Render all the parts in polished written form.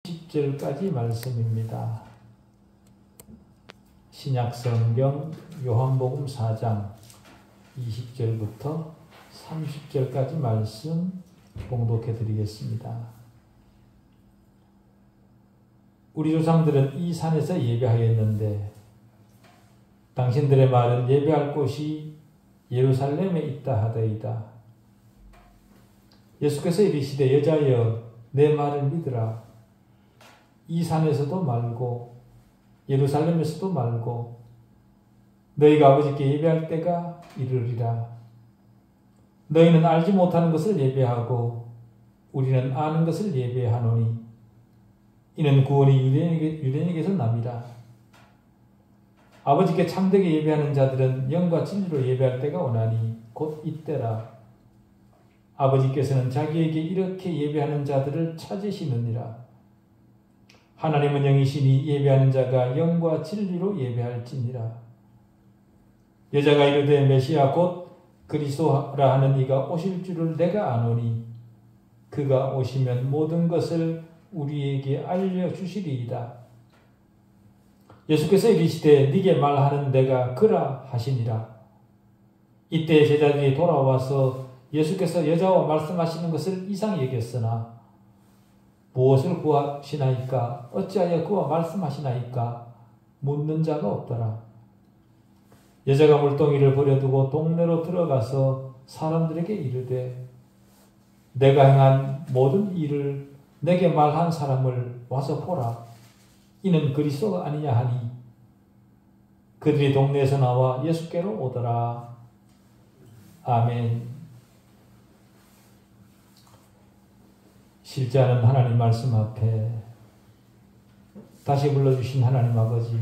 10절까지 말씀입니다. 신약성경 요한복음 4장 20절부터 30절까지 말씀 봉독해 드리겠습니다. 우리 조상들은 이 산에서 예배하였는데 당신들의 말은 예배할 곳이 예루살렘에 있다 하더이다. 예수께서 이르시되 여자여 내 말을 믿으라. 이 산에서도 말고 예루살렘에서도 말고 너희가 아버지께 예배할 때가 이르리라. 너희는 알지 못하는 것을 예배하고 우리는 아는 것을 예배하노니 이는 구원이 유대인에게서 남이라. 아버지께 참되게 예배하는 자들은 영과 진리로 예배할 때가 오나니 곧 이때라. 아버지께서는 자기에게 이렇게 예배하는 자들을 찾으시느니라. 하나님은 영이시니 예배하는 자가 영과 진리로 예배할지니라. 여자가 이르되 메시아 곧 그리스도라 하는 이가 오실 줄을 내가 아노니 그가 오시면 모든 것을 우리에게 알려주시리이다. 예수께서 이르시되 네게 말하는 내가 그라 하시니라. 이때 제자들이 돌아와서 예수께서 여자와 말씀하시는 것을 이상히 여겼으나 무엇을 구하시나이까? 어찌하여 그와 말씀하시나이까? 묻는 자가 없더라. 여자가 물동이를 버려두고 동네로 들어가서 사람들에게 이르되 내가 행한 모든 일을 내게 말한 사람을 와서 보라. 이는 그리스도가 아니냐 하니 그들이 동네에서 나와 예수께로 오더라. 아멘. 실제하는 하나님 말씀 앞에 다시 불러주신 하나님 아버지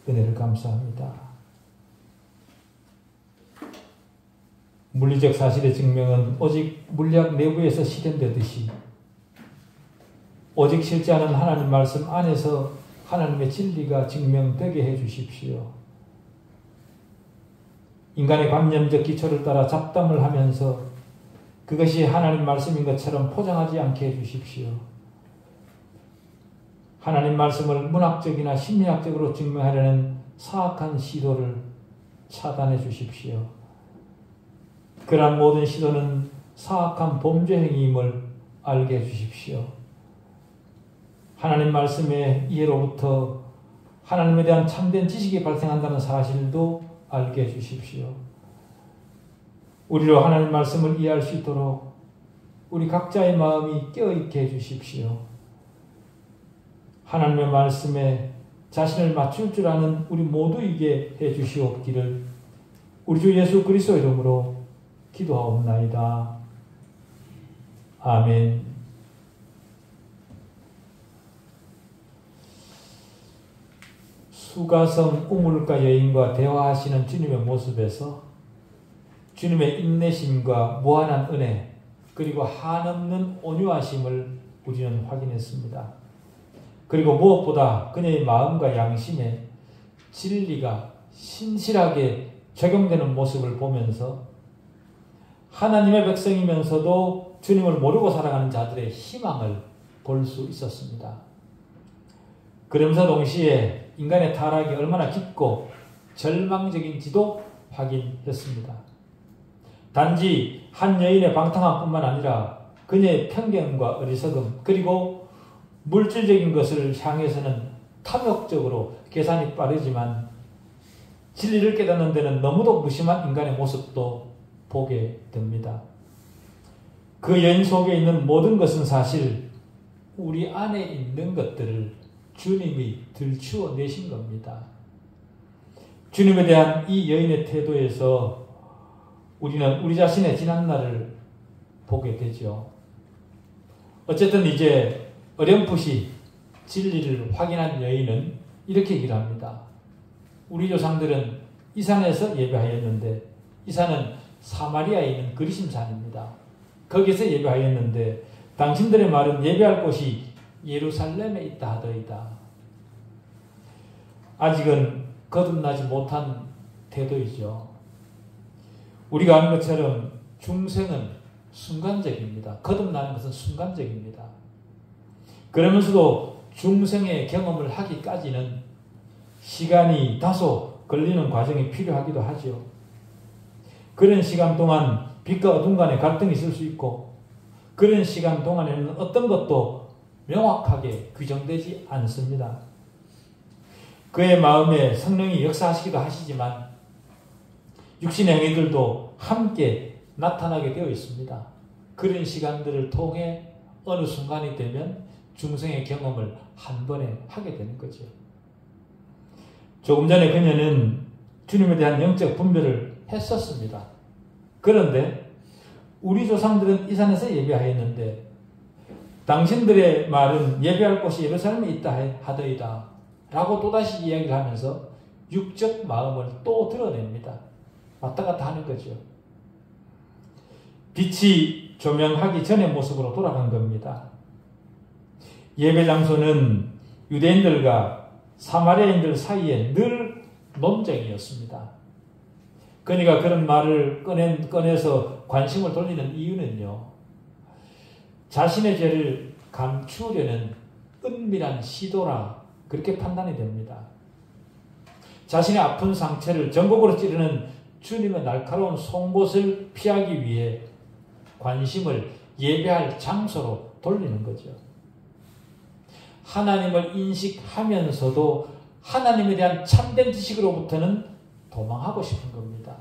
은혜를 감사합니다. 물리적 사실의 증명은 오직 물리학 내부에서 실현되듯이 오직 실제하는 하나님 말씀 안에서 하나님의 진리가 증명되게 해 주십시오. 인간의 관념적 기초를 따라 잡담을 하면서 그것이 하나님 말씀인 것처럼 포장하지 않게 해주십시오. 하나님 말씀을 문학적이나 심리학적으로 증명하려는 사악한 시도를 차단해 주십시오. 그러한 모든 시도는 사악한 범죄 행위임을 알게 해주십시오. 하나님 말씀의 이해로부터 하나님에 대한 참된 지식이 발생한다는 사실도 알게 해주십시오. 우리로 하나님 말씀을 이해할 수 있도록 우리 각자의 마음이 깨어있게 해주십시오. 하나님의 말씀에 자신을 맞출 줄 아는 우리 모두에게 해주시옵기를 우리 주 예수 그리스도 이름으로 기도하옵나이다. 아멘. 수가성 우물가 여인과 대화하시는 주님의 모습에서 주님의 인내심과 무한한 은혜 그리고 한없는 온유하심을 우리는 확인했습니다. 그리고 무엇보다 그녀의 마음과 양심에 진리가 신실하게 적용되는 모습을 보면서 하나님의 백성이면서도 주님을 모르고 살아가는 자들의 희망을 볼 수 있었습니다. 그러면서 동시에 인간의 타락이 얼마나 깊고 절망적인지도 확인했습니다. 단지 한 여인의 방탕함뿐만 아니라 그녀의 편견과 어리석음 그리고 물질적인 것을 향해서는 탐욕적으로 계산이 빠르지만 진리를 깨닫는 데는 너무도 무심한 인간의 모습도 보게 됩니다. 그 여인 속에 있는 모든 것은 사실 우리 안에 있는 것들을 주님이 들추어 내신 겁니다. 주님에 대한 이 여인의 태도에서 우리는 우리 자신의 지난날을 보게 되죠. 어쨌든 이제 어렴풋이 진리를 확인한 여인은 이렇게 얘기를 합니다. 우리 조상들은 이 산에서 예배하였는데 이 산은 사마리아에 있는 그리심산입니다. 거기서 예배하였는데 당신들의 말은 예배할 곳이 예루살렘에 있다 하더이다. 아직은 거듭나지 못한 태도이죠. 우리가 아는 것처럼 중생은 순간적입니다. 거듭나는 것은 순간적입니다. 그러면서도 중생의 경험을 하기까지는 시간이 다소 걸리는 과정이 필요하기도 하죠. 그런 시간 동안 빛과 어둠 간의 갈등이 있을 수 있고 그런 시간 동안에는 어떤 것도 명확하게 규정되지 않습니다. 그의 마음에 성령이 역사하시기도 하시지만 육신의 행위들도 함께 나타나게 되어 있습니다. 그런 시간들을 통해 어느 순간이 되면 중생의 경험을 한 번에 하게 되는 거죠. 조금 전에 그녀는 주님에 대한 영적 분별을 했었습니다. 그런데 우리 조상들은 이 산에서 예배하였는데 당신들의 말은 예배할 곳이 예루살렘에 있다 하더이다 라고 또다시 이야기를 하면서 육적 마음을 또 드러냅니다. 왔다 갔다 하는 거죠. 빛이 조명하기 전의 모습으로 돌아간 겁니다. 예배 장소는 유대인들과 사마리아인들 사이에 늘 논쟁이었습니다. 그러니까 그런 말을 꺼내서 관심을 돌리는 이유는요. 자신의 죄를 감추려는 은밀한 시도라 그렇게 판단이 됩니다. 자신의 아픈 상처를 전곡으로 찌르는 주님의 날카로운 송곳을 피하기 위해 관심을 예배할 장소로 돌리는 거죠. 하나님을 인식하면서도 하나님에 대한 참된 지식으로부터는 도망하고 싶은 겁니다.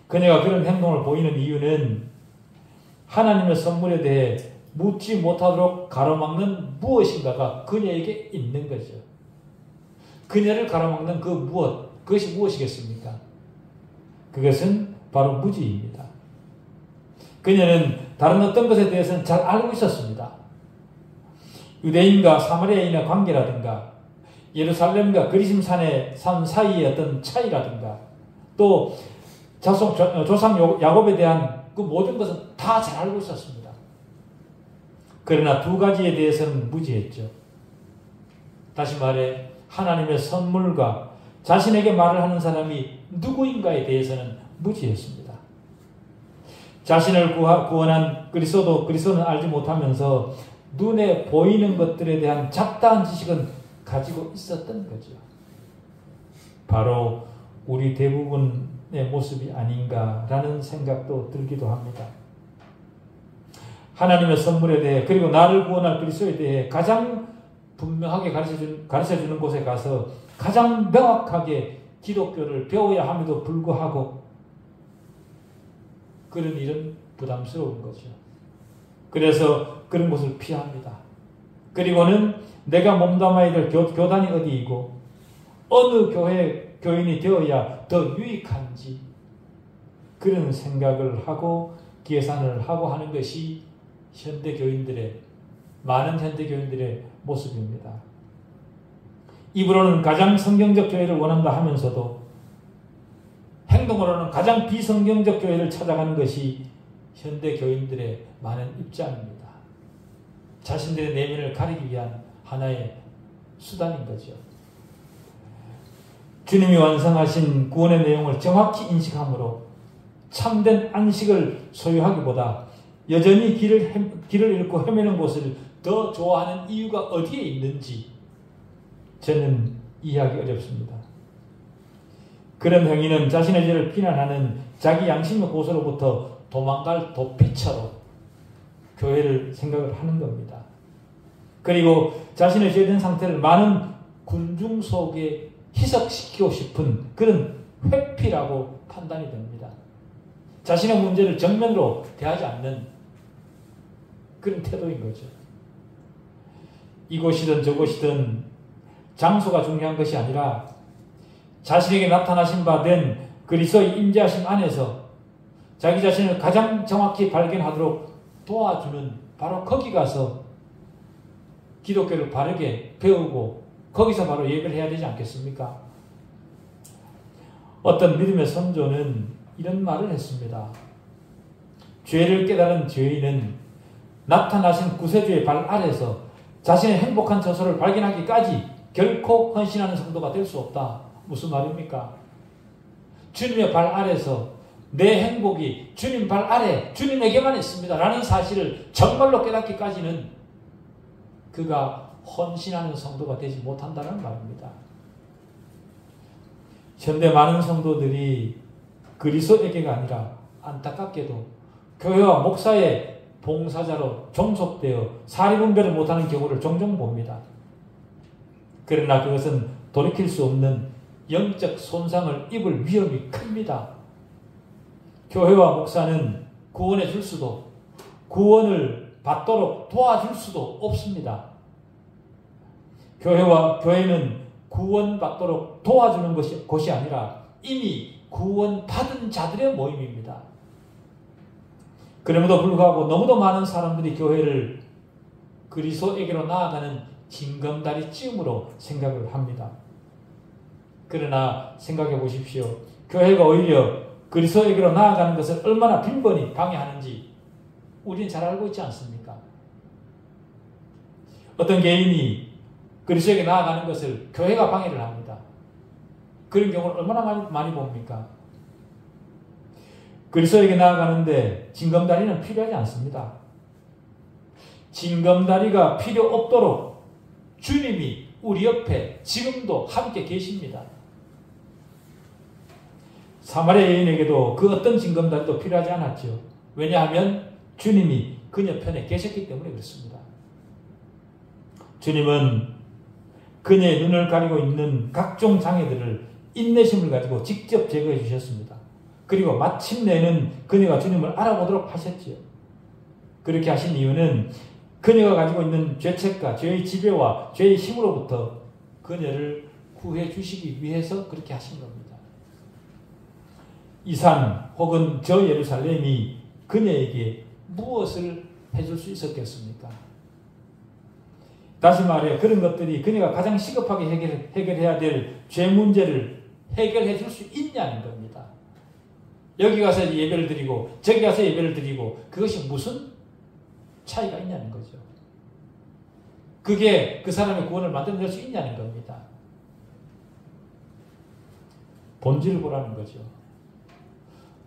그녀가 그런 행동을 보이는 이유는 하나님의 선물에 대해 묻지 못하도록 가로막는 무엇인가가 그녀에게 있는 거죠. 그녀를 가로막는 그 무엇, 그것이 무엇이겠습니까? 그것은 바로 무지입니다. 그녀는 다른 어떤 것에 대해서는 잘 알고 있었습니다. 유대인과 사마리아인의 관계라든가 예루살렘과 그리심산의 산 사이의 어떤 차이라든가 또 조상 야곱에 대한 그 모든 것은 다 잘 알고 있었습니다. 그러나 두 가지에 대해서는 무지했죠. 다시 말해 하나님의 선물과 자신에게 말을 하는 사람이 누구인가에 대해서는 무지했습니다. 자신을 구원한 그리스도는 알지 못하면서 눈에 보이는 것들에 대한 잡다한 지식은 가지고 있었던 거죠. 바로 우리 대부분의 모습이 아닌가라는 생각도 들기도 합니다. 하나님의 선물에 대해 그리고 나를 구원할 그리스도에 대해 가장 분명하게 가르쳐주는 곳에 가서 가장 명확하게 기독교를 배워야 함에도 불구하고 그런 일은 부담스러운 거죠. 그래서 그런 곳을 피합니다. 그리고는 내가 몸담아야 될 교단이 어디이고 어느 교회 교인이 되어야 더 유익한지 그런 생각을 하고 계산을 하고 하는 것이 많은 현대 교인들의 모습입니다. 입으로는 가장 성경적 교회를 원한다 하면서도 행동으로는 가장 비성경적 교회를 찾아가는 것이 현대 교인들의 많은 입장입니다. 자신들의 내면을 가리기 위한 하나의 수단인 거죠. 주님이 완성하신 구원의 내용을 정확히 인식함으로 참된 안식을 소유하기보다 여전히 길을 잃고 헤매는 곳을 더 좋아하는 이유가 어디에 있는지 저는 이해하기 어렵습니다. 그런 행위는 자신의 죄를 비난하는 자기 양심의 고소로부터 도망갈 도피처로 교회를 생각을 하는 겁니다. 그리고 자신의 죄된 상태를 많은 군중 속에 희석시키고 싶은 그런 회피라고 판단이 됩니다. 자신의 문제를 정면으로 대하지 않는 그런 태도인 거죠. 이곳이든 저곳이든 장소가 중요한 것이 아니라 자신에게 나타나신 바 된 그리스도의 임재하심 안에서 자기 자신을 가장 정확히 발견하도록 도와주는 바로 거기 가서 기독교를 바르게 배우고 거기서 바로 예배를 해야 되지 않겠습니까? 어떤 믿음의 선조는 이런 말을 했습니다. 죄를 깨달은 죄인은 나타나신 구세주의 발 아래서 자신의 행복한 처소를 발견하기까지 결코 헌신하는 성도가 될 수 없다. 무슨 말입니까? 주님의 발 아래서 내 행복이 주님 발 아래 주님에게만 있습니다 라는 사실을 정말로 깨닫기까지는 그가 헌신하는 성도가 되지 못한다는 말입니다. 현대 많은 성도들이 그리스도에게가 아니라 안타깝게도 교회와 목사의 봉사자로 종속되어 사리분별을 못하는 경우를 종종 봅니다. 그러나 그것은 돌이킬 수 없는 영적 손상을 입을 위험이 큽니다. 교회와 목사는 구원해 줄 수도 구원을 받도록 도와줄 수도 없습니다. 교회는 구원받도록 도와주는 것이 아니라 이미 구원받은 자들의 모임입니다. 그럼에도 불구하고 너무도 많은 사람들이 교회를 그리스도에게로 나아가는 징검다리 찌움으로 생각을 합니다. 그러나 생각해 보십시오. 교회가 오히려 그리스도에게로 나아가는 것을 얼마나 빈번히 방해하는지 우리는 잘 알고 있지 않습니까? 어떤 개인이 그리스도에게 나아가는 것을 교회가 방해를 합니다. 그런 경우는 얼마나 많이 봅니까? 그리스도에게 나아가는데 징검다리는 필요하지 않습니다. 징검다리가 필요 없도록 주님이 우리 옆에 지금도 함께 계십니다. 사마리아 여인에게도 그 어떤 징검다리도 필요하지 않았죠. 왜냐하면 주님이 그녀 편에 계셨기 때문에 그렇습니다. 주님은 그녀의 눈을 가리고 있는 각종 장애들을 인내심을 가지고 직접 제거해 주셨습니다. 그리고 마침내는 그녀가 주님을 알아보도록 하셨지요. 그렇게 하신 이유는 그녀가 가지고 있는 죄책과 죄의 지배와 죄의 힘으로부터 그녀를 구해 주시기 위해서 그렇게 하신 겁니다. 이 산 혹은 저 예루살렘이 그녀에게 무엇을 해줄 수 있었겠습니까? 다시 말해 그런 것들이 그녀가 가장 시급하게 해결해야 될 죄 문제를 해결해 줄 수 있냐는 겁니다. 여기 가서 예배를 드리고 저기 가서 예배를 드리고 그것이 무슨 차이가 있냐는 거죠. 그게 그 사람의 구원을 만들어낼 수 있냐는 겁니다. 본질을 보라는 거죠.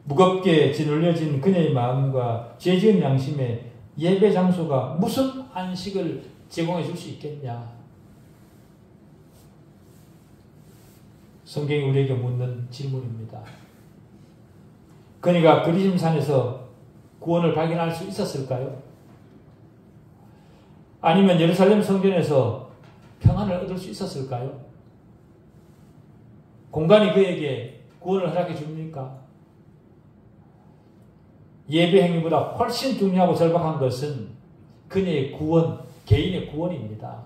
무겁게 짓눌려진 그녀의 마음과 죄 지은 양심에 예배 장소가 무슨 안식을 제공해 줄 수 있겠냐. 성경이 우리에게 묻는 질문입니다. 그녀가 그리심산에서 구원을 발견할 수 있었을까요? 아니면 예루살렘 성전에서 평안을 얻을 수 있었을까요? 공간이 그에게 구원을 허락해 줍니까? 예배 행위보다 훨씬 중요하고 절박한 것은 그녀의 구원, 개인의 구원입니다.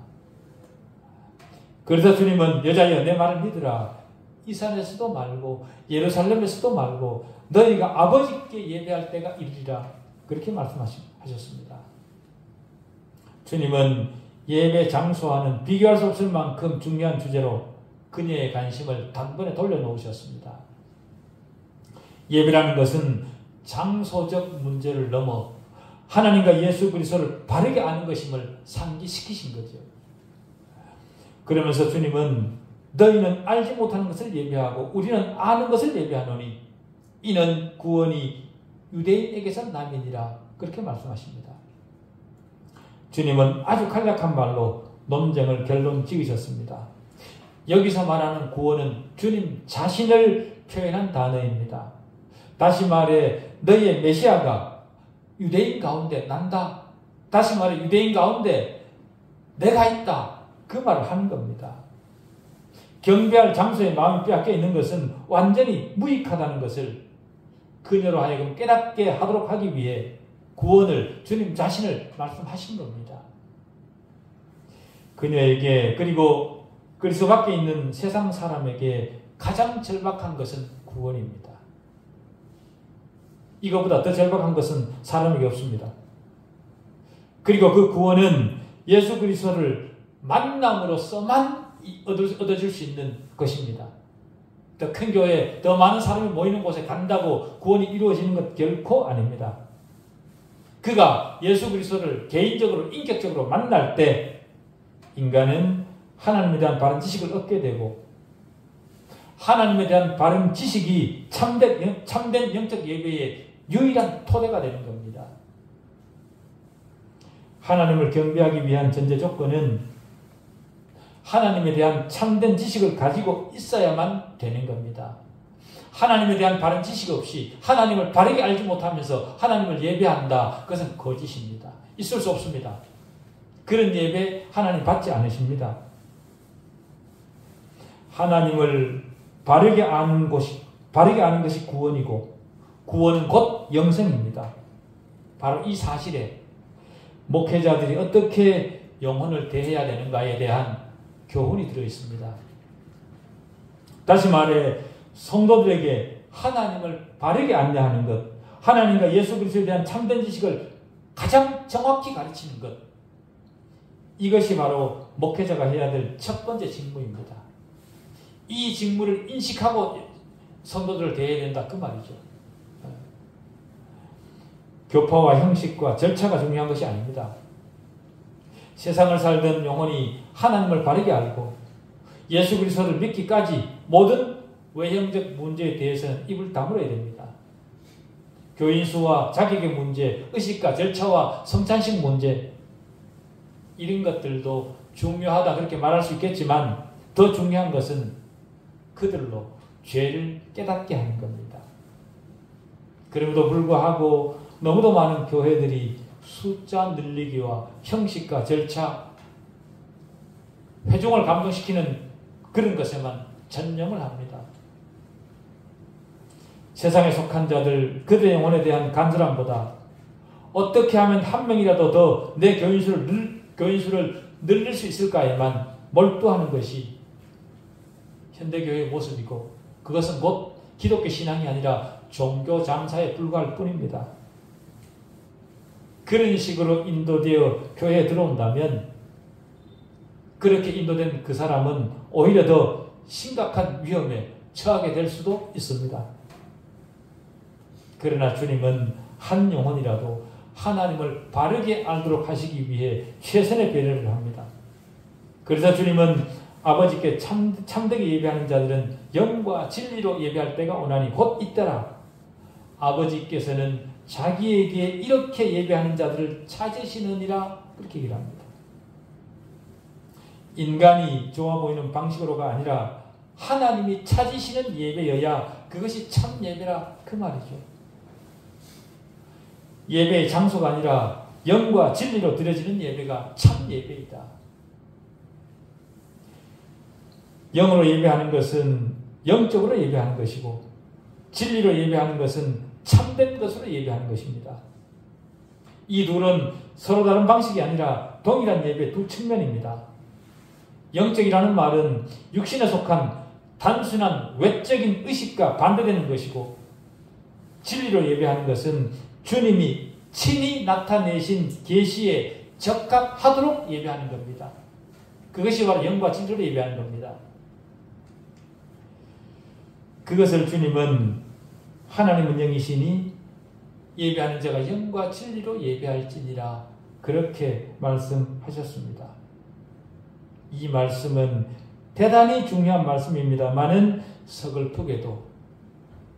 그래서 주님은 여자여 내 말을 믿으라. 이 산에서도 말고 예루살렘에서도 말고 너희가 아버지께 예배할 때가 이르리라. 그렇게 말씀하셨습니다. 주님은 예배 장소와는 비교할 수 없을 만큼 중요한 주제로 그녀의 관심을 단번에 돌려놓으셨습니다. 예배라는 것은 장소적 문제를 넘어 하나님과 예수 그리스도를 바르게 아는 것임을 상기시키신 거죠. 그러면서 주님은 너희는 알지 못하는 것을 예배하고 우리는 아는 것을 예배하노니 이는 구원이 유대인에게서 남이니라. 그렇게 말씀하십니다. 주님은 아주 간략한 말로 논쟁을 결론 지으셨습니다. 여기서 말하는 구원은 주님 자신을 표현한 단어입니다. 다시 말해 너희의 메시아가 유대인 가운데 난다. 다시 말해 유대인 가운데 내가 있다. 그 말을 하는 겁니다. 경배할 장소에 마음이 빼앗겨 있는 것은 완전히 무익하다는 것을 그녀로 하여금 깨닫게 하도록 하기 위해 구원을 주님 자신을 말씀하신 겁니다. 그녀에게 그리고 그리스도 밖에 있는 세상 사람에게 가장 절박한 것은 구원입니다. 이것보다 더 절박한 것은 사람에게 없습니다. 그리고 그 구원은 예수 그리스도를 만남으로서만 얻어질 수 있는 것입니다. 더 큰 교회, 더 많은 사람이 모이는 곳에 간다고 구원이 이루어지는 것 결코 아닙니다. 그가 예수 그리스도를 개인적으로 인격적으로 만날 때 인간은 하나님에 대한 바른 지식을 얻게 되고 하나님에 대한 바른 지식이 참된 영적 예배의 유일한 토대가 되는 겁니다. 하나님을 경배하기 위한 전제 조건은 하나님에 대한 참된 지식을 가지고 있어야만 되는 겁니다. 하나님에 대한 바른 지식 없이 하나님을 바르게 알지 못하면서 하나님을 예배한다. 그것은 거짓입니다. 있을 수 없습니다. 그런 예배 하나님 받지 않으십니다. 하나님을 바르게 아는 것이 구원이고 구원은 곧 영생입니다. 바로 이 사실에 목회자들이 어떻게 영혼을 대해야 되는가에 대한 교훈이 들어있습니다. 다시 말해 성도들에게 하나님을 바르게 안내하는 것, 하나님과 예수 그리스도에 대한 참된 지식을 가장 정확히 가르치는 것, 이것이 바로 목회자가 해야 될 첫 번째 직무입니다. 이 직무를 인식하고 성도들을 대해야 된다 그 말이죠. 교파와 형식과 절차가 중요한 것이 아닙니다. 세상을 살던 영혼이 하나님을 바르게 알고 예수 그리스도를 믿기까지 모든 외형적 문제에 대해서는 입을 다물어야 됩니다. 교인 수와 자격의 문제, 의식과 절차와 성찬식 문제, 이런 것들도 중요하다 그렇게 말할 수 있겠지만 더 중요한 것은 그들로 죄를 깨닫게 하는 겁니다. 그럼에도 불구하고 너무도 많은 교회들이 숫자 늘리기와 형식과 절차, 회중을 감동시키는 그런 것에만 전념을 합니다. 세상에 속한 자들, 그들의 영혼에 대한 간절함보다 어떻게 하면 한 명이라도 더 내 교인수를 늘릴 수 있을까에만 몰두하는 것이 현대교회의 모습이고, 그것은 곧 기독교 신앙이 아니라 종교 장사에 불과할 뿐입니다. 그런 식으로 인도되어 교회에 들어온다면 그렇게 인도된 그 사람은 오히려 더 심각한 위험에 처하게 될 수도 있습니다. 그러나 주님은 한 영혼이라도 하나님을 바르게 알도록 하시기 위해 최선의 배려를 합니다. 그래서 주님은 아버지께 참되게 예배하는 자들은 영과 진리로 예배할 때가 오나니 곧 이때라. 아버지께서는 자기에게 이렇게 예배하는 자들을 찾으시느니라 그렇게 얘기를 합니다. 인간이 좋아 보이는 방식으로가 아니라 하나님이 찾으시는 예배여야 그것이 참 예배라 그 말이죠. 예배의 장소가 아니라 영과 진리로 드려지는 예배가 참 예배이다. 영으로 예배하는 것은 영적으로 예배하는 것이고 진리로 예배하는 것은 참된 것으로 예배하는 것입니다. 이 둘은 서로 다른 방식이 아니라 동일한 예배의 두 측면입니다. 영적이라는 말은 육신에 속한 단순한 외적인 의식과 반대되는 것이고, 진리로 예배하는 것은 주님이 친히 나타내신 계시에 적합하도록 예배하는 겁니다. 그것이 바로 영과 진리로 예배하는 겁니다. 그것을 주님은 하나님은 영이시니 예배하는 자가 영과 진리로 예배할지니라 그렇게 말씀하셨습니다. 이 말씀은 대단히 중요한 말씀입니다만은 서글프게도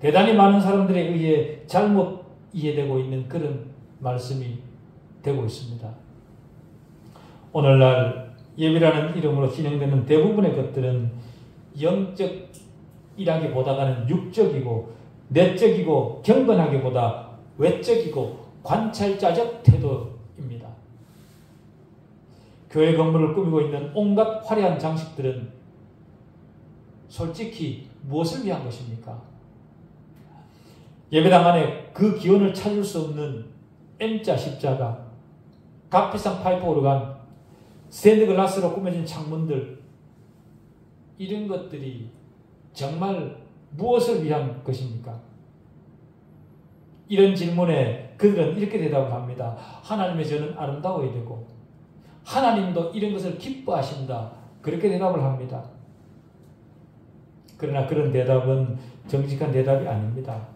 대단히 많은 사람들에 의해 잘못 이해되고 있는 그런 말씀이 되고 있습니다. 오늘날 예배라는 이름으로 진행되는 대부분의 것들은 영적이라기보다는 육적이고 내적이고 경건하기보다 외적이고 관찰자적 태도입니다. 교회 건물을 꾸미고 있는 온갖 화려한 장식들은 솔직히 무엇을 위한 것입니까? 예배당 안에 그 기원을 찾을 수 없는 M자 십자가, 값비싼 파이프 오르간, 스테인드 글라스로 꾸며진 창문들, 이런 것들이 정말 무엇을 위한 것입니까? 이런 질문에 그들은 이렇게 대답을 합니다. 하나님의 저는 아름다워야 되고 하나님도 이런 것을 기뻐하신다. 그렇게 대답을 합니다. 그러나 그런 대답은 정직한 대답이 아닙니다.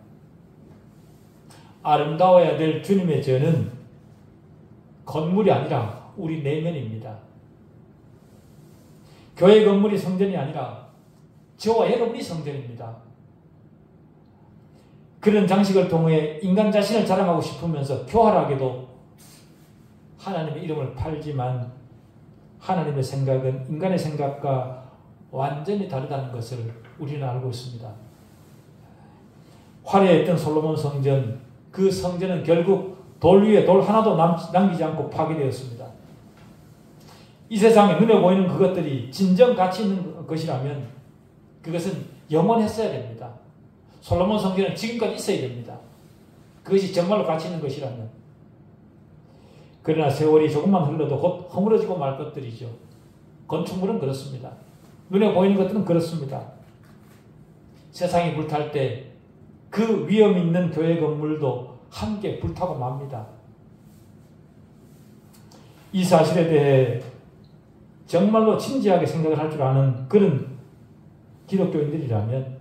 아름다워야 될 주님의 저는 건물이 아니라 우리 내면입니다. 교회 건물이 성전이 아니라 저와 여러분이 성전입니다. 그런 장식을 통해 인간 자신을 자랑하고 싶으면서 교활하게도 하나님의 이름을 팔지만 하나님의 생각은 인간의 생각과 완전히 다르다는 것을 우리는 알고 있습니다. 화려했던 솔로몬 성전, 그 성전은 결국 돌 위에 돌 하나도 남기지 않고 파괴되었습니다. 이 세상에 눈에 보이는 그것들이 진정 가치 있는 것이라면 그것은 영원했어야 됩니다. 솔로몬 성전은 지금까지 있어야 됩니다. 그것이 정말로 가치 있는 것이라면. 그러나 세월이 조금만 흘러도 곧 허물어지고 말 것들이죠. 건축물은 그렇습니다. 눈에 보이는 것들은 그렇습니다. 세상이 불탈 때 그 위험 있는 교회 건물도 함께 불타고 맙니다. 이 사실에 대해 정말로 진지하게 생각을 할 줄 아는 그런 기독교인들이라면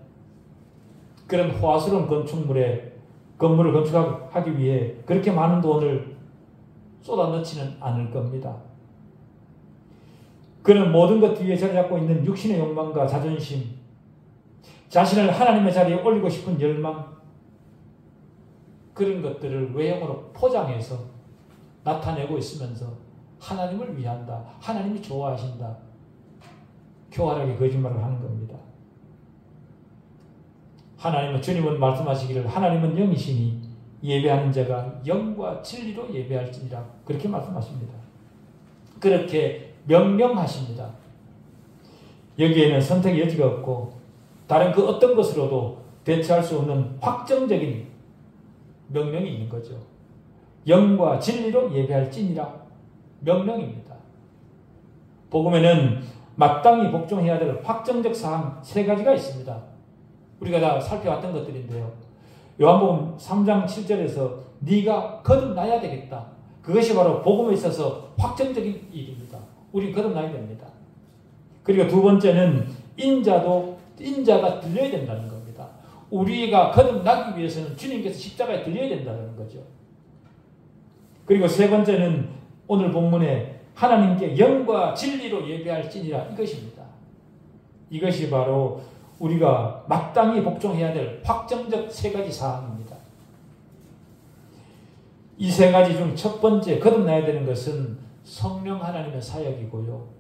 그런 호화스러운 건물을 건축하기 위해 그렇게 많은 돈을 쏟아넣지는 않을 겁니다. 그는 모든 것 뒤에 자리 잡고 있는 육신의 욕망과 자존심, 자신을 하나님의 자리에 올리고 싶은 열망, 그런 것들을 외형으로 포장해서 나타내고 있으면서 하나님을 위한다, 하나님이 좋아하신다, 교활하게 거짓말을 하는 겁니다. 주님은 말씀하시기를 하나님은 영이시니 예배하는 자가 영과 진리로 예배할지니라, 그렇게 말씀하십니다. 그렇게 명령하십니다. 여기에는 선택의 여지가 없고 다른 그 어떤 것으로도 대체할 수 없는 확정적인 명령이 있는 거죠. 영과 진리로 예배할지니라 명령입니다. 복음에는 마땅히 복종해야 될 확정적 사항 3가지가 있습니다. 우리가 다 살펴왔던 것들인데요. 요한복음 3장 7절에서 네가 거듭나야 되겠다. 그것이 바로 복음에 있어서 확정적인 일입니다. 우리 거듭나야 됩니다. 그리고 두 번째는 인자가 들려야 된다는 겁니다. 우리가 거듭나기 위해서는 주님께서 십자가에 들려야 된다는 거죠. 그리고 세 번째는 오늘 본문에 하나님께 영과 진리로 예배할지니라, 이것입니다. 이것이 바로 우리가 마땅히 복종해야 될 확정적 3가지 사항입니다. 이 3가지 중 첫 번째 거듭나야 되는 것은 성령 하나님의 사역이고요.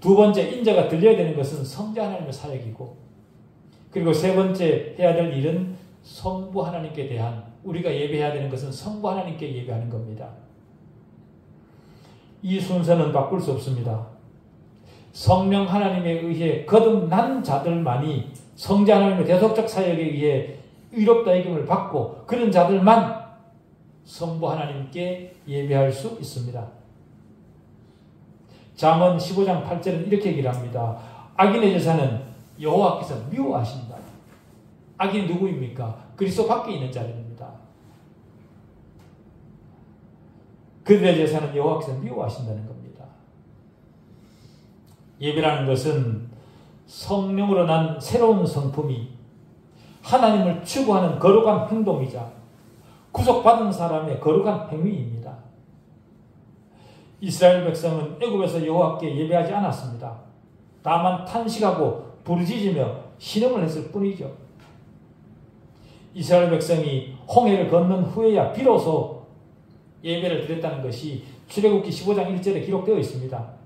두 번째 인자가 들려야 되는 것은 성자 하나님의 사역이고, 그리고 세 번째 해야 될 일은 성부 하나님께 대한, 우리가 예배해야 되는 것은 성부 하나님께 예배하는 겁니다. 이 순서는 바꿀 수 없습니다. 성령 하나님에 의해 거듭난 자들만이 성자 하나님의 대속적 사역에 의해 의롭다 여김을 받고 그런 자들만 성부 하나님께 예배할 수 있습니다. 잠언 15장 8절은 이렇게 얘기를 합니다. 악인의 제사는 여호와께서 미워하신다. 악인이 누구입니까? 그리스도 밖에 있는 자들입니다. 그들의 제사는 여호와께서 미워하신다는 겁니다. 예배라는 것은 성령으로 난 새로운 성품이 하나님을 추구하는 거룩한 행동이자 구속받은 사람의 거룩한 행위입니다. 이스라엘 백성은 애굽에서 여호와께 예배하지 않았습니다. 다만 탄식하고 부르짖으며 신음을 했을 뿐이죠. 이스라엘 백성이 홍해를 건넌 후에야 비로소 예배를 드렸다는 것이 출애굽기 15장 1절에 기록되어 있습니다.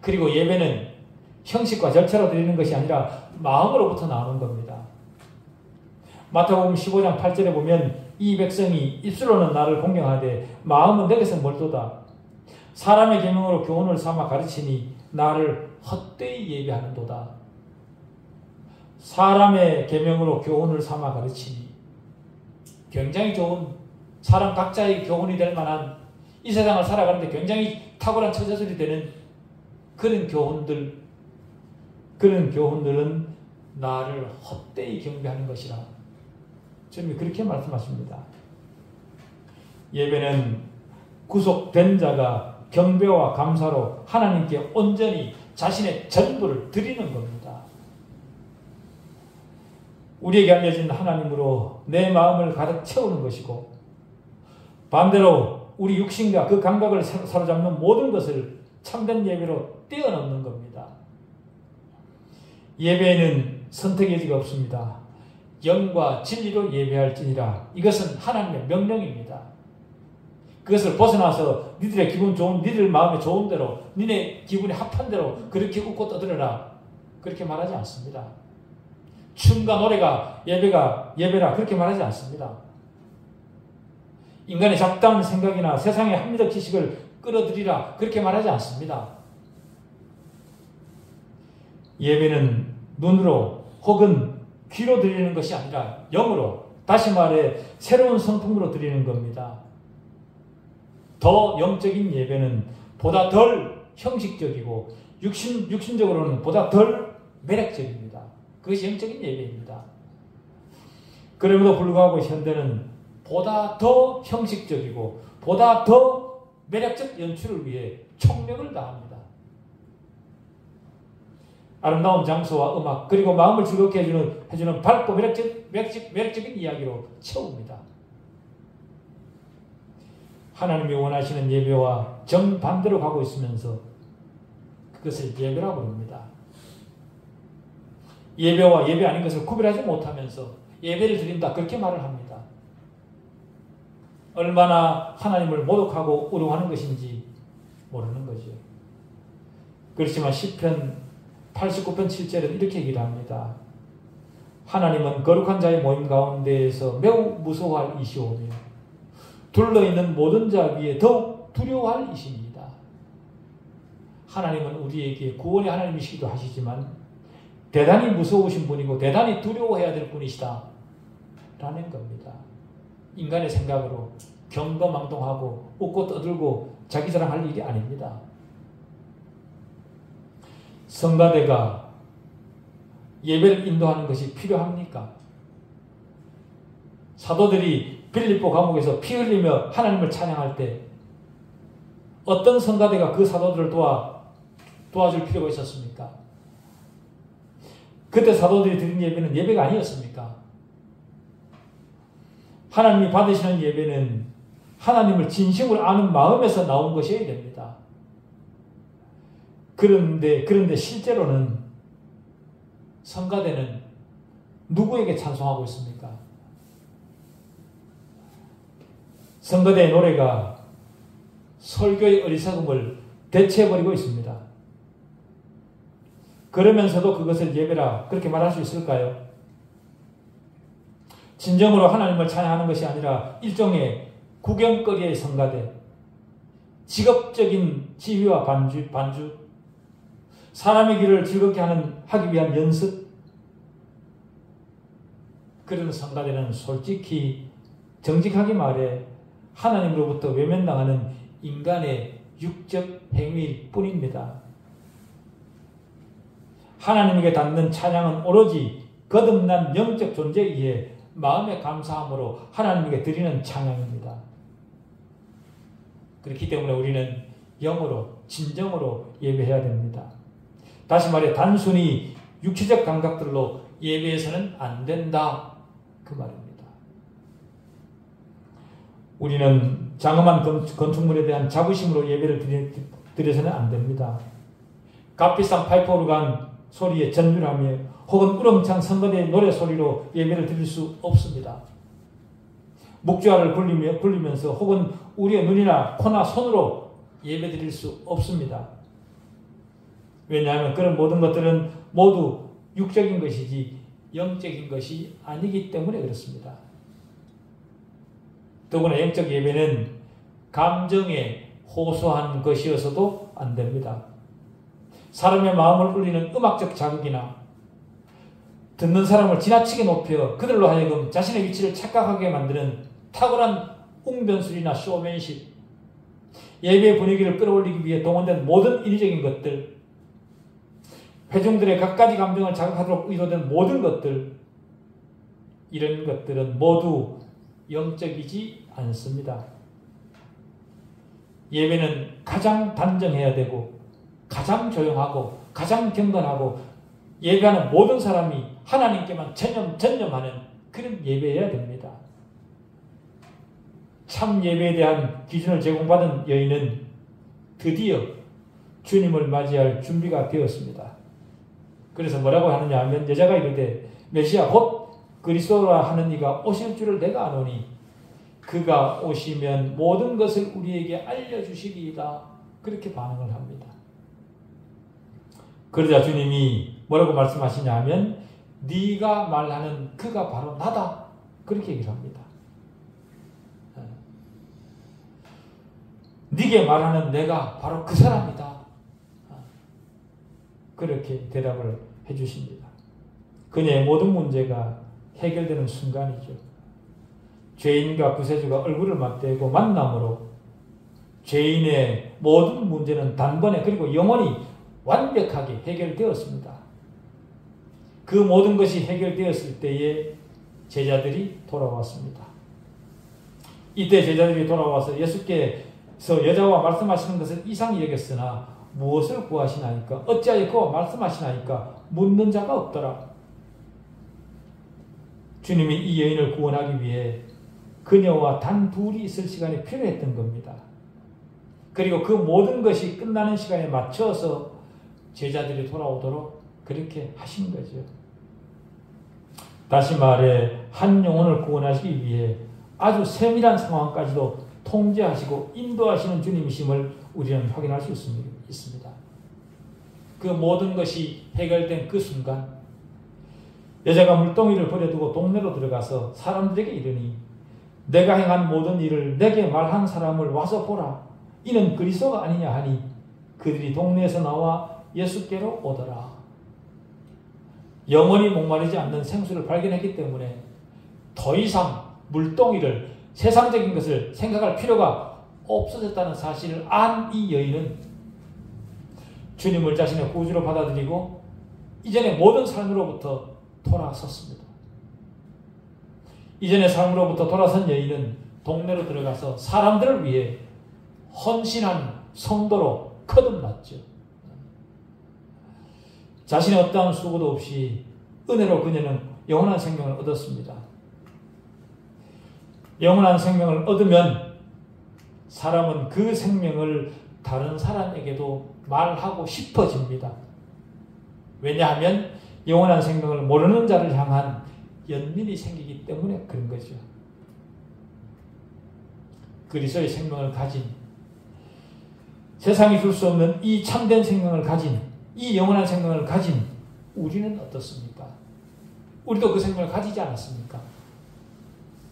그리고 예배는 형식과 절차로 드리는 것이 아니라 마음으로부터 나오는 겁니다. 마태복음 15장 8절에 보면 이 백성이 입술로는 나를 공경하되 마음은 내게서 멀도다. 사람의 계명으로 교훈을 삼아 가르치니 나를 헛되이 예배하는도다. 사람의 계명으로 교훈을 삼아 가르치니, 굉장히 좋은 사람 각자의 교훈이 될 만한, 이 세상을 살아가는데 굉장히 탁월한 처자술이 되는 그런 교훈들은 나를 헛되이 경배하는 것이라. 주님이 그렇게 말씀하십니다. 예배는 구속된 자가 경배와 감사로 하나님께 온전히 자신의 전부를 드리는 겁니다. 우리에게 알려진 하나님으로 내 마음을 가득 채우는 것이고, 반대로 우리 육신과 그 감각을 사로잡는 모든 것을 참된 예배로 떼어넣는 겁니다. 예배에는 선택의 여지가 없습니다. 영과 진리로 예배할지니라. 이것은 하나님의 명령입니다. 그것을 벗어나서 니들의 기분 좋은, 니들 마음에 좋은 대로, 니네 기분에 합한 대로 그렇게 웃고 떠들어라. 그렇게 말하지 않습니다. 춤과 노래가 예배라 그렇게 말하지 않습니다. 인간의 잡다한 생각이나 세상의 합리적 지식을 끌어들이라 그렇게 말하지 않습니다. 예배는 눈으로 혹은 귀로 드리는 것이 아니라 영으로, 다시 말해 새로운 성품으로 드리는 겁니다. 더 영적인 예배는 보다 덜 형식적이고 육신적으로는 보다 덜 매력적입니다. 그것이 영적인 예배입니다. 그럼에도 불구하고 현대는 보다 더 형식적이고 보다 더 매력적 연출을 위해 총력을 다합니다. 아름다운 장소와 음악 그리고 마음을 즐겁게 해주는 밝고 매력적인 이야기로 채웁니다. 하나님이 원하시는 예배와 정반대로 가고 있으면서 그것을 예배라고 부릅니다. 예배와 예배 아닌 것을 구별하지 못하면서 예배를 드린다 그렇게 말을 합니다. 얼마나 하나님을 모독하고 우롱하는 것인지 모르는 거죠. 그렇지만 시편 89편 7절은 이렇게 얘기를 합니다. 하나님은 거룩한 자의 모임 가운데에서 매우 무서워할 이시오며 둘러있는 모든 자 위에 더욱 두려워할 이십니다. 하나님은 우리에게 구원의 하나님이시기도 하시지만 대단히 무서우신 분이고 대단히 두려워해야 될 분이시다 라는 겁니다. 인간의 생각으로 경거망동하고 웃고 떠들고 자기 자랑할 일이 아닙니다. 성가대가 예배를 인도하는 것이 필요합니까? 사도들이 빌립보 감옥에서 피 흘리며 하나님을 찬양할 때 어떤 성가대가 그 사도들을 도와줄 필요가 있었습니까? 그때 사도들이 드린 예배는 예배가 아니었습니까? 하나님이 받으시는 예배는 하나님을 진심으로 아는 마음에서 나온 것이어야 됩니다. 그런데 실제로는 성가대는 누구에게 찬송하고 있습니까? 성가대의 노래가 설교의 어리석음을 대체해버리고 있습니다. 그러면서도 그것을 예배라 그렇게 말할 수 있을까요? 진정으로 하나님을 찬양하는 것이 아니라 일종의 구경거리의 성가대, 직업적인 지휘와 반주, 사람의 길을 즐겁게 하기 위한 연습, 그런 성가대는 솔직히 정직하게 말해 하나님으로부터 외면당하는 인간의 육적 행위일 뿐입니다. 하나님에게 닿는 찬양은 오로지 거듭난 영적 존재에 의해 마음의 감사함으로 하나님에게 드리는 찬양입니다. 그렇기 때문에 우리는 영으로 진정으로 예배해야 됩니다. 다시 말해 단순히 육체적 감각들로 예배해서는 안 된다 그 말입니다. 우리는 장엄한 건축물에 대한 자부심으로 예배를 드려서는 안 됩니다. 값비싼 파이프 오르간 소리에 전율하며 혹은 우렁찬 성가대의 노래 소리로 예배를 드릴 수 없습니다. 묵주알을 굴리면서 혹은 우리의 눈이나 코나 손으로 예배 드릴 수 없습니다. 왜냐하면 그런 모든 것들은 모두 육적인 것이지 영적인 것이 아니기 때문에 그렇습니다. 더구나 영적 예배는 감정에 호소한 것이어서도 안 됩니다. 사람의 마음을 울리는 음악적 자극이나 듣는 사람을 지나치게 높여 그들로 하여금 자신의 위치를 착각하게 만드는 탁월한 웅변술이나 쇼맨십, 예배의 분위기를 끌어올리기 위해 동원된 모든 인위적인 것들, 회중들의 갖가지 감정을 자극하도록 의도된 모든 것들, 이런 것들은 모두 영적이지 않습니다. 예배는 가장 단정해야 되고 가장 조용하고 가장 경건하고 예배하는 모든 사람이 하나님께만 전념하는 그런 예배여야 됩니다. 참 예배에 대한 기준을 제공받은 여인은 드디어 주님을 맞이할 준비가 되었습니다. 그래서 뭐라고 하느냐 하면 여자가 이르되 메시아 곧 그리스도라 하는 이가 오실 줄을 내가 아노니 그가 오시면 모든 것을 우리에게 알려주시리이다. 그렇게 반응을 합니다. 그러자 주님이 뭐라고 말씀하시냐면 네가 말하는 그가 바로 나다. 그렇게 얘기를 합니다. 네게 말하는 내가 바로 그 사람이다. 그렇게 대답을 해주십니다. 그녀의 모든 문제가 해결되는 순간이죠. 죄인과 구세주가 얼굴을 맞대고 만남으로 죄인의 모든 문제는 단번에 그리고 영원히 완벽하게 해결되었습니다. 그 모든 것이 해결되었을 때에 제자들이 돌아왔습니다. 이때 제자들이 돌아와서 예수께서 여자와 말씀하시는 것을 이상히 여겼으나 무엇을 구하시나이까? 어찌하여 그와 말씀하시나이까? 묻는 자가 없더라. 주님이 이 여인을 구원하기 위해 그녀와 단 둘이 있을 시간이 필요했던 겁니다. 그리고 그 모든 것이 끝나는 시간에 맞춰서 제자들이 돌아오도록 그렇게 하신 거죠. 다시 말해 한 영혼을 구원하시기 위해 아주 세밀한 상황까지도 통제하시고 인도하시는 주님이심을 우리는 확인할 수 있습니다. 그 모든 것이 해결된 그 순간 여자가 물동이를 버려두고 동네로 들어가서 사람들에게 이르니 내가 행한 모든 일을 내게 말한 사람을 와서 보라. 이는 그리스도가 아니냐 하니 그들이 동네에서 나와 예수께로 오더라. 영원히 목마르지 않는 생수를 발견했기 때문에 더 이상 물동이를 세상적인 것을 생각할 필요가 없어졌다는 사실을 안 이 여인은 주님을 자신의 구주로 받아들이고 이전의 모든 삶으로부터 돌아섰습니다. 이전의 삶으로부터 돌아선 여인은 동네로 들어가서 사람들을 위해 헌신한 성도로 거듭났죠. 자신의 어떠한 수고도 없이 은혜로 그녀는 영원한 생명을 얻었습니다. 영원한 생명을 얻으면 사람은 그 생명을 다른 사람에게도 말하고 싶어집니다. 왜냐하면 영원한 생명을 모르는 자를 향한 연민이 생기기 때문에 그런 거죠. 그리스도의 생명을 가진, 세상이 줄 수 없는 이 참된 생명을 가진, 이 영원한 생명을 가진 우리는 어떻습니까? 우리도 그 생명을 가지지 않았습니까?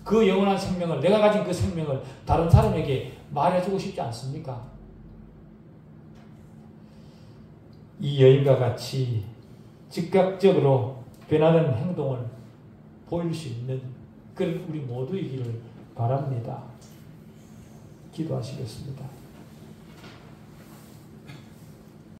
그 영원한 생명을, 내가 가진 그 생명을 다른 사람에게 말해주고 싶지 않습니까? 이 여인과 같이 즉각적으로 변하는 행동을 보일 수 있는 그런 우리 모두이기를 바랍니다. 기도하시겠습니다.